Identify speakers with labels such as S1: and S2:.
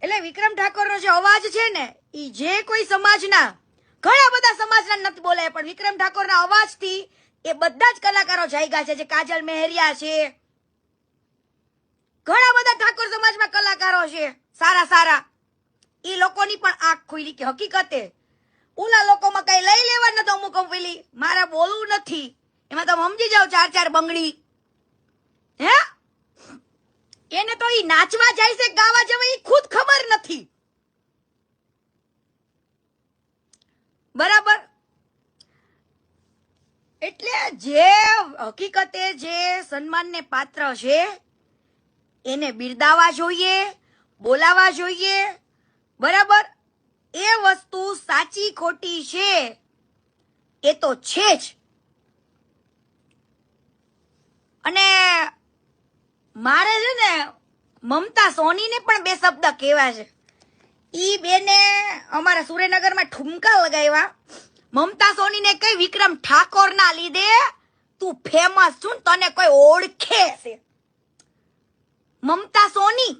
S1: એટલે વિક્રમ ઠાકોરનો જે અવાજ છે ને ઈ જે કોઈ સમાજના ઘણા બધા સમાજના નથી બોલાય પણ વિક્રમ ઠાકોરના અવાજથી એ બધા જ કલાકારો જાગ્યા છે. જે કાજલ મેહરિયા છે, ઘણા બધા ઠાકોર સમાજમાં કલાકારો છે સારા સારા. ઈ લોકોની પણ આંખ ખુલી કે હકીકતે ઓલા લોકોમાં કઈ લઈ લેવા નથી. અમુક પેલી મારા બોલવું નથી એમાં તમે સમજી જાવ 4-4 બંગડી હે એને તો ઈ નાચવા જાય છે ગાવા જવા ઈ ખુદ ખબર નથી. બરાબર. એટલે જે હકીકતે જે સન્માનને પાત્ર છે એને બિરદાવવા જોઈએ, બોલાવવા જોઈએ. બરાબર. એ વસ્તુ સાચી ખોટી છે એ તો છે જ. અને મારે છે ને મમતા સોનીને પણ 2 શબ્દ કહેવા છે. ઈ બેને અમારા સુરેન્દ્રનગરમાં ઠુમકા લગાવ્યા. મમતા સોનીને કઈ વિક્રમ ઠાકોર ના લીધે તું ફેમસ છું, તને કોઈ ઓળખે છે. મમતા સોની